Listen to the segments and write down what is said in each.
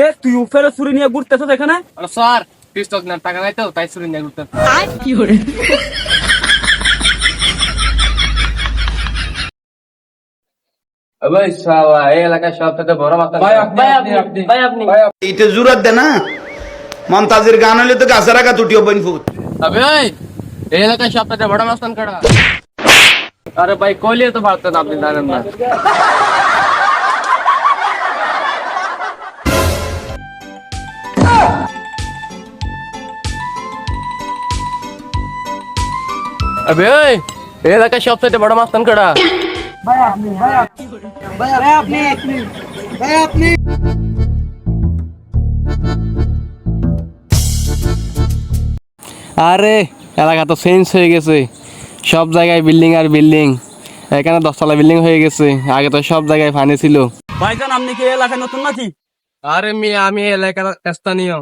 কিরে তুই উপরে ছুরি নিয়ে ঘুরতেছ এখানে? আরে স্যার পিস্তল না টাকা নাই তো তাই চুরি নিয়ে ঘুরতে। কি করে ভাই শালা এই এলাকার সবথেকে বড় মাথা ভাই আপনি এটা জুরাত দে না মমতাজের গান হইলে তো গাছের আগা তুটিও বইনফুট আবে এই এলাকার সবথেকে বড় মাস্তান কাটা। আরে ভাই কইলে তো পারতেন আপনি জানেন না। আবে এই এলাকার সবথেকে বড় মাস্তান কাটা। আরে এলাকা তো চেঞ্জ হয়ে গেছে, সব জায়গায় বিল্ডিং আর বিল্ডিং। এখানে 10 তলা বিল্ডিং হয়ে গেছে, আগে তো সব জায়গায় পানি ছিল। ভাইজান আপনি কি এই এলাকায় নতুন নাকি? আরে আমি এলাকার স্থানীয়,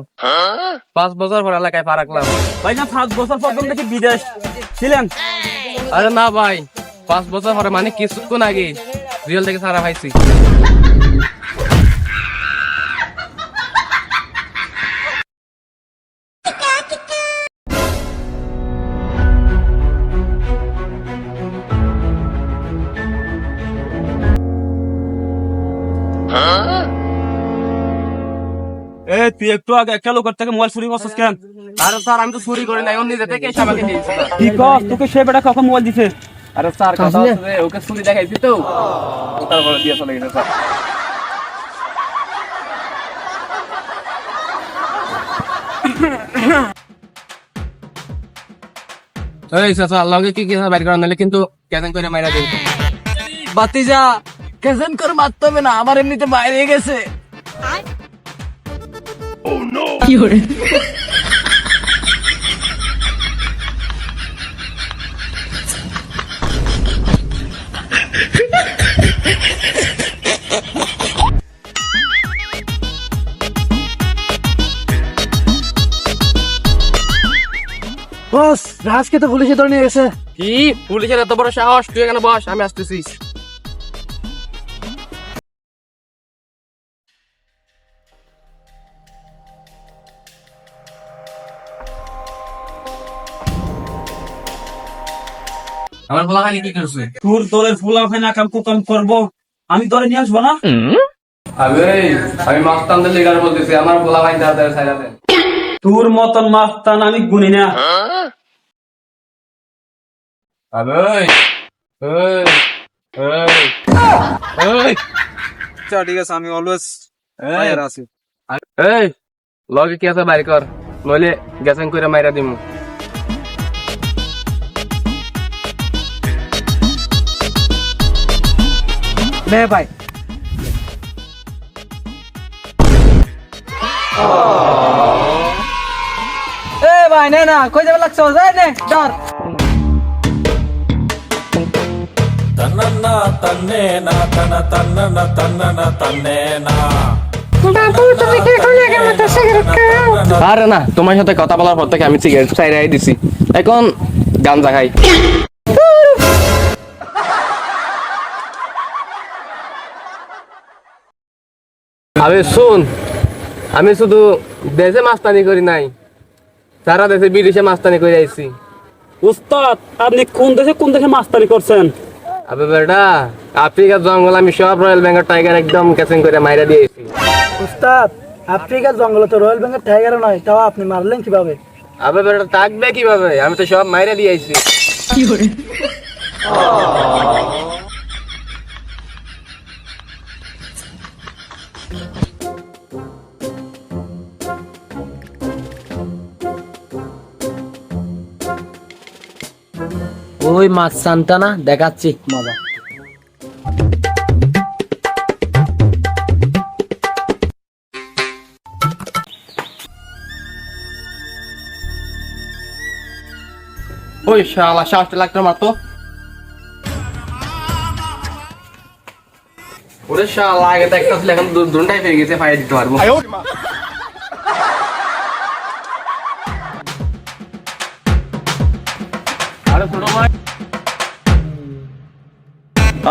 5 বছর পর এলাকায় পা রাখলাম। ভাইজান 5 বছর পর নাকি বিদেশ ছিলেন? আরে না ভাই, 5 বছর পরে মানে কিছুক্ষণ আগে রিয়েল থেকে সারা পাইছি। তুই একটু আগে একটা লোকের থেকে মোবাইল চুরি করছিস কেন? আরে স্যার আমি তো চুরি করি নাই, ও নিজে থেকে এসে আমাকে দিয়েছে। কি কর তোকে সে বেটা কখন মোবাইল দিছে? আরে স্যার কথা হচ্ছে ওকে চুরি দেখাইছি তো, তারপরে দিয়ে চলে গেছে স্যার। এই চাচা লগে কি বাইর করা নাহলে কিন্তু ক্যাজেন করে মাইরা দেব। বাতিজা কেজন করে মারতে হবে না, আমার এমনিতে বাইরে গেছে। কি করে বস রাজকে তো পুলিশে ধরে নিয়ে গেছে। কি পুলিশের এত বড় সাহস? তুই এখানে বস, আমি আসতেছি। আমার বলাখানি কি করছে? তোর দলের ফুলা ওখানে আকাম কুকাম করবো, আমি ধরে নিয়ে আসবো না? আমি মাস্তানদের লিগার বলতেছি, আমার বলা ভাই দাদা সাইরা দেন। তোর মতন মাস্তান আমি গুনি না। আচ্ছা ঠিক আছে, আমি অলওয়েজ আছি। এই লগে কি আছে বাইর কর, নইলে গ্যাসেন করে মাইরা দিমু। নে ভাই এ ভাই নে না কই যাবে লাগছো, যাই নে ধর। আরে না, তোমার সাথে কথা বলার পর থেকে আমি সিগারেট চাইরাই দিছি, এখন গাঞ্জা খাই। আবে শুন, আমি শুধু দেশে মাস্তানি করি নাই, সারা দেশে বিদেশে মাস্তানি করে আইছি। উস্তাদ আপনি কোন দেশে মাস্তানি করছেন? আবে বেটা, আফ্রিকার জঙ্গল আমি সব রয়্যাল বেঙ্গল টাইগার একদম ক্যাচিং করে মাইরা দিয়েছি। উস্তাদ আফ্রিকার জঙ্গলে তো রয়্যাল বেঙ্গল টাইগার নয়, তাও আপনি মারলেন কিভাবে? আবে বেটা থাকবে কিভাবে, আমি তো সব মাইরা দিয়েছি। কি করে ওই মাছ সান্তানা দেখাচ্ছি মজা। ওই শালা শ্বাসটা লাগতো মারতো। ওরে শালা আগে তো একটা ছিল, এখন দুটাই পেয়ে গেছে, ফায়ার দিতে পারবো।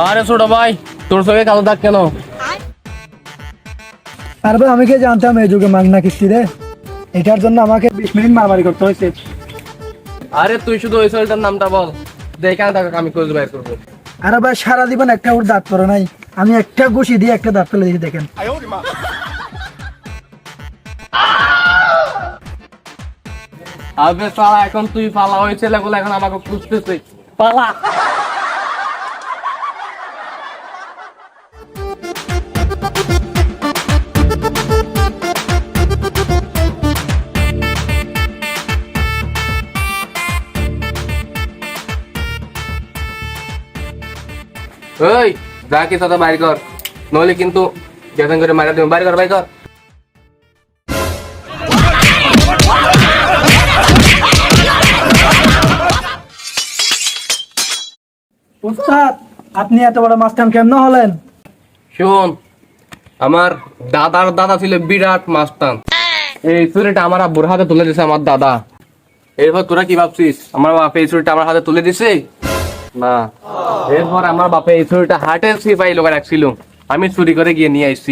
আরে ছোট ভাই তোর চোখে কালো দাগ কেন? আর ভাই আমি কি জানতাম এই যুগে মাগনা কিস্তি রে, এটার জন্য আমাকে 20 মিনিট মারামারি করতে হয়েছে। আরে তুই শুধু ওই ছেলেটার নামটা বল, যেখানে থাকুক আমি খোঁজ বের করবো। আরে ভাই সারা জীবন একটা ওর দাঁত পড়ে নাই, আমি একটা ঘুষি দিয়ে একটা দাঁত ফেলে দিয়েছি দেখেন। আবে সালা এখন তুই পালা, ওই ছেলেগুলো এখন আমাকে খুঁজতেছে, পালা। ওই যা কি সাথে বাইর কর, নইলে কিন্তু যেখান করে মারা দেবো। বাইর কর, বাইর কর। উস্তাদ আপনি এত বড় মাস্টার কেমন হলেন? শোন, আমার দাদার দাদা ছিল বিরাট মাস্তান। এই ছুরিটা আমার আব্বুর হাতে তুলে দিছে আমার দাদা। এরপর তোরা কি ভাবছিস আমার বাপে এই ছুরিটা আমার হাতে তুলে দিছে? না, এরপর আমার বাপে এই ছুরিটা হাটের সিপাহী লোক রাখছিল, আমি চুরি করে গিয়ে নিয়ে আসছি।